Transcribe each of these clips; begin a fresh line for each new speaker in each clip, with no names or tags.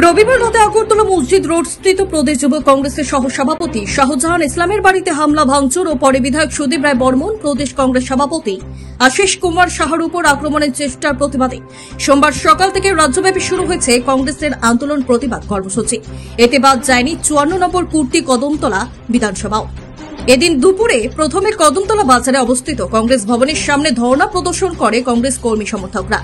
রবিবার রাতে আগরতলা মসজিদ রোড স্থিত প্রদেশ যুব কংগ্রেসের সহসভাপতি শাহজাহান ইসলামের বাড়িতে হামলা ভাঙচুর ও পরে বিধায়ক সুদীপ রায় বর্মন, প্রদেশ কংগ্রেস সভাপতি আশিস কুমার সাহার উপর আক্রমণের চেষ্টার প্রতিবাদে সোমবার সকাল থেকে রাজ্যব্যাপী শুরু হয়েছে কংগ্রেসের আন্দোলন প্রতিবাদ কর্মসূচি। এতে বাদ যায়নি 54 নম্বর কুর্তি কদমতলা বিধানসভাও। এদিন দুপুরে প্রথমে কদমতলা বাজারে অবস্থিত কংগ্রেস ভবনের সামনে ধর্ণা প্রদর্শন করে কংগ্রেস কর্মী সমর্থকরা।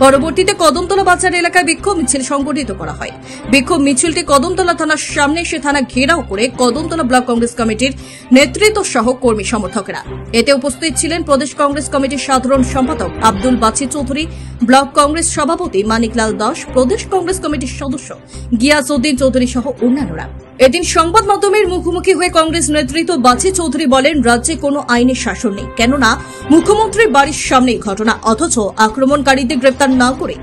পরবর্তীতে কদমতলা বাজার এলাকায় বিক্ষোভ মিছিল সংগঠিত করা হয়। বিক্ষোভ মিছিলটি কদমতলা থানার সামনে এসে থানা ঘেরাও করে কদমতলা ব্লক কংগ্রেস কমিটির নেতৃত্ব সহ কর্মী সমর্থকরা। এতে উপস্থিত ছিলেন প্রদেশ কংগ্রেস কমিটির সাধারণ সম্পাদক আব্দুল বাছি চৌধুরী, ব্লক কংগ্রেস সভাপতি মানিকলাল দাস, প্রদেশ কংগ্রেস কমিটির সদস্য গিয়াসউদ্দিন চৌধুরী সহ অন্যান্যরা। এদিন সংবাদ মাধ্যমের মুখোমুখি হয়ে কংগ্রেস নেতৃত্ব বাছি চৌধুরী বলেন, রাজ্যে কোনো আইনের শাসন নেই, কেননা মুখ্যমন্ত্রীর বাড়ির সামনেই ঘটনা, অথচ আক্রমণকারীদের গ্রেপ্তার না করে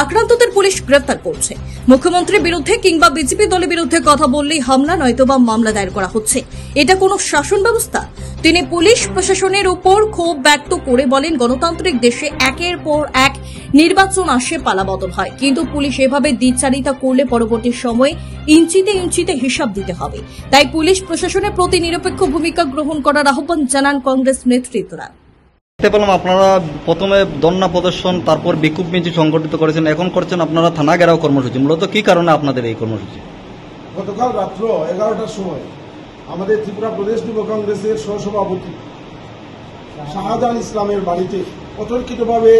আক্রান্তদের পুলিশ গ্রেপ্তার করছে। মুখ্যমন্ত্রীর বিরুদ্ধে কিংবা বিজেপি দলের বিরুদ্ধে কথা বললেই হামলা নয়তোবা মামলা দায়ের করা হচ্ছে। এটা কোনো শাসন ব্যবস্থা? তিনি পুলিশ প্রশাসনের উপর ক্ষোভ ব্যক্ত করে বলেন, গণতান্ত্রিক দেশে একের পর এক নির্বাচন আসে, পালাবদল হয়, কিন্তু পুলিশ এভাবে দ্বিচারিতা করলে পরবর্তী সময়ে ইঞ্চিতে ইঞ্চিতে হিসাব দিতে হবে। তাই পুলিশ প্রশাসনের প্রতি নিরপেক্ষ ভূমিকা গ্রহণ করার আহ্বান জানান কংগ্রেস নেতৃত্বরা।
আপনারা প্রথমে ধর্ণা প্রদর্শন, তারপর বিক্ষোভ মিছিল সংগঠিত করেছেন, এখন করছেন আপনারা থানা ঘেরাও কর্মসূচি। মূলত কি কারণে আপনাদের এই কর্মসূচি?
গতকাল রাত্র 11টার সময় আমাদের ত্রিপুরা প্রদেশ যুব কংগ্রেসের সহসভাপতি শাহজাহান ইসলামের বাড়িতে অতর্কিতভাবে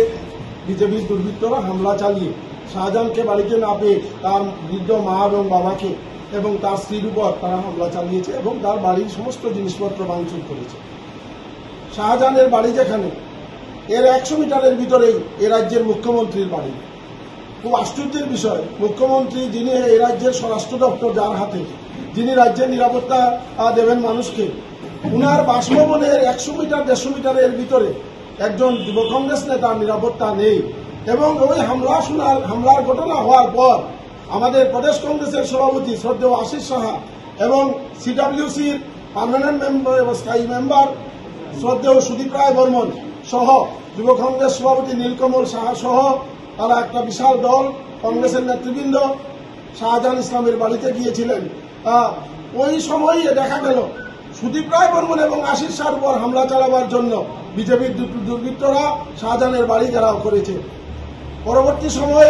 বিজেপির দুর্বৃত্তরা হামলা চালিয়ে শাহজাহানকে বাড়িতে না পেয়ে তার বৃদ্ধ মা এবং বাবাকে এবং তার স্ত্রীর উপর তারা হামলা চালিয়েছে এবং তার বাড়ির সমস্ত জিনিসপত্র ভাঙচুর করেছে। শাহজাহানের বাড়ি যেখানে, এর 100 মিটারের ভিতরেই এ রাজ্যের মুখ্যমন্ত্রীর বাড়ি। খুব আশ্চর্যের বিষয়, মুখ্যমন্ত্রী যিনি এই রাজ্যের স্বরাষ্ট্র দপ্তর যার হাতে, যিনি রাজ্যের নিরাপত্তা দেবেন মানুষকে, উনার বাসভবনের 100 মিটার 150 মিটারের ভিতরে একজন যুব কংগ্রেস নেতার নিরাপত্তা নেই। এবং ওই হামলার ঘটনা হওয়ার পর আমাদের প্রদেশ কংগ্রেসের সভাপতি শ্রদ্ধেয় আশিস সাহা এবং সিডব্লিউসির পার্মানেন্ট মেম্বার এবং স্থায়ী মেম্বার শ্রদ্ধেয় সুদীপ রায় বর্মন সহ যুব কংগ্রেস সভাপতি নীলকমল সাহা সহ তারা একটা বিশাল দল কংগ্রেসের নেতৃবৃন্দ শাহজাহান ইসলামের বাড়িতে গিয়েছিলেন। ওই সময় দেখা গেল সুদীপ রায় বর্মন এবং আশিস শাহর উপর হামলা চালাবার জন্য বিজেপির দুর্বৃত্তরা শাহজাহানের বাড়ি ঘেরাও করেছে। পরবর্তী সময়ে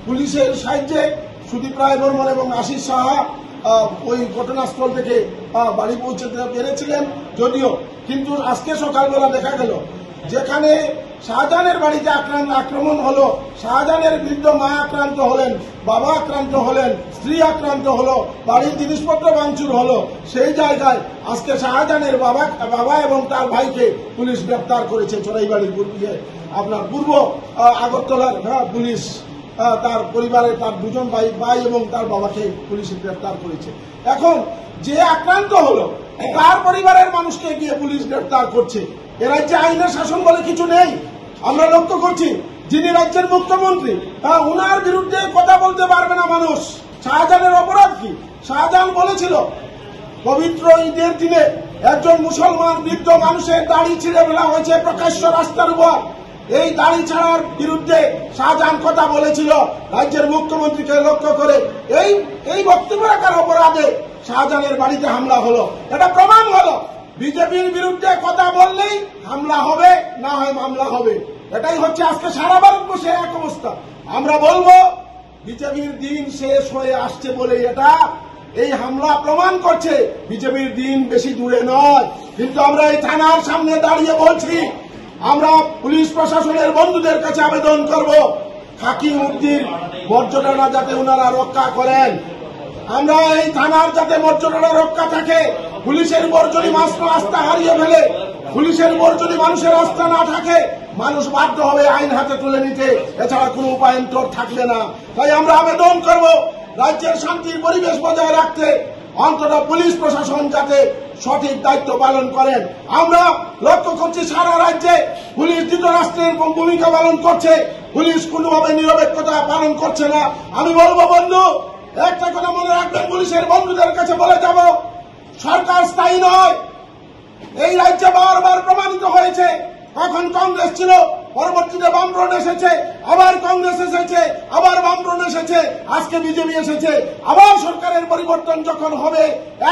পুলিশের সাহায্যে সুদীপ রায় বর্মন এবং আশিস সাহা ওই ঘটনাস্থল থেকে বাড়ি পৌঁছতে পেরেছিলেন যদিও, কিন্তু আজকে সকালবেলা দেখা গেল যেখানে শাহজাহানের বাড়িতে আক্রমণ হলো, শাহজাহানের বৃদ্ধ মা আক্রান্ত হলেন, বাবা আক্রান্ত হলেন, স্ত্রী আক্রান্ত হলো, বাড়ির জিনিসপত্র ভাঙচুর হলো, সেই জায়গায় আজকে শাহজাহানের বাবা এবং তার ভাইকে পুলিশ গ্রেপ্তার করেছে। চড়াইবাড়ির আপনার পূর্ব আগরতলার পুলিশ তার পরিবারের তার দুজন ভাই এবং তার বাবাকে পুলিশ গ্রেপ্তার করেছে। এখন যে আক্রান্ত হলো তার পরিবারের মানুষকে গিয়ে পুলিশ গ্রেপ্তার করছে। এ রাজ্যে আইনের শাসন বলে কিছু নেই। আমরা লক্ষ্য করছি যিনি রাজ্যের মুখ্যমন্ত্রী, উনার বিরুদ্ধে কথা বলতে পারবে না মানুষ। শাহজাহানের অপরাধ কি? শাহজাহান বলেছিল পবিত্র ঈদের দিনে একজন মুসলমান বৃদ্ধ মানুষের দাড়ি ছিঁড়ে ফেলা হয়েছে প্রকাশ্য রাস্তার উপর। এই দাড়ি ছাড়ার বিরুদ্ধে শাহজাহান কথা বলেছিল রাজ্যের মুখ্যমন্ত্রীকে লক্ষ্য করে। এই বক্তব্য রাখার অপরাধে শাহজাহানের বাড়িতে হামলা হলো। এটা প্রমাণ হলো বিজেপির বিরুদ্ধে কথা বললেই হামলা হবে, না হয় মামলা হবে। এটাই হচ্ছে আজকে সারা ভারতবর্ষে এক অবস্থা। আমরা বলবো বিজেপির দিন শেষ হয়ে আসছে বলে এই হামলা প্রমাণ করছে বিজেপির দিন বেশি দূরে নয়। কিন্তু আমরা এই থানার সামনে দাঁড়িয়ে বলছি, আমরা পুলিশ প্রশাসনের বন্ধুদের কাছে আবেদন করব খাকি উর্দির মর্যাদা যাতে ওনারা রক্ষা করেন। আমরা এই থানার যাতে মর্যাদা রক্ষা থাকে, পুলিশের উপর যদি আস্থা হারিয়ে ফেলে, পুলিশের উপর যদি মানুষের আস্থা না থাকে, মানুষ বাধ্য হবে আইন হাতে তুলে নিতে, এছাড়া কোনো উপায়ন্তর থাকবে না। তাই আমরা আবেদন করব রাজ্যের শান্তির পরিবেশ বজায় রাখতে অন্তত পুলিশ প্রশাসন যাতে সঠিক দায়িত্ব পালন করেন। আমরা লক্ষ্য করছি সারা রাজ্যে পুলিশ ধৃতরাষ্ট্রের ভূমিকা পালন করছে, পুলিশ কোনোভাবে নিরপেক্ষতা পালন করছে না। আমি বলবো বন্ধু, একটা কথা মনে রাখবেন, পুলিশের বন্ধুদের কাছে বলে যাব, সরকার স্থায়ী নয়। এই রাজ্যে বারবার প্রমাণিত হয়েছে, কখন কংগ্রেস ছিল পরবর্তীতে বামফ্রন্ট এসেছে, আবার কংগ্রেস এসেছে, আবার বামফ্রন্ট এসেছে, আজকে বিজেপি এসেছে। আবার সরকারের পরিবর্তন যখন হবে,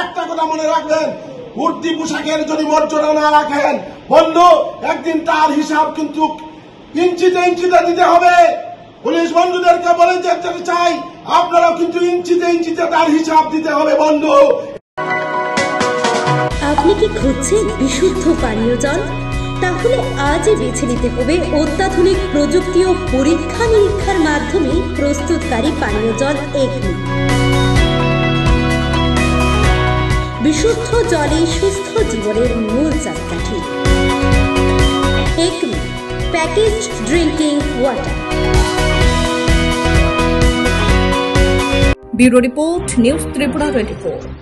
একটা কথা মনে রাখবেন, কুর্তি পোশাকের যদি মর্যাদা না রাখেন বন্ধু, একদিন তার হিসাব কিন্তু ইঞ্চিতে ইঞ্চিতে দিতে হবে। পুলিশ বন্ধুদেরকে বলে যেতে চাই, আপনারাও কিন্তু ইঞ্চিতে ইঞ্চিতে তার হিসাব দিতে হবে বন্ধু।
আপনি কি খুঁজছেন বিশুদ্ধ পানীয় জল? তাহলে আজই বেছে নিতে হবে অত্যাধুনিক প্রযুক্তি ও পরীক্ষা নিরীক্ষার মাধ্যমে প্রস্তুতকারী পানীয় জল একমি। বিশুদ্ধ জলে সুস্থ জীবনের মূল চাকাঠি। Acme packaged drinking water.
Bureau report, news Tripura 24।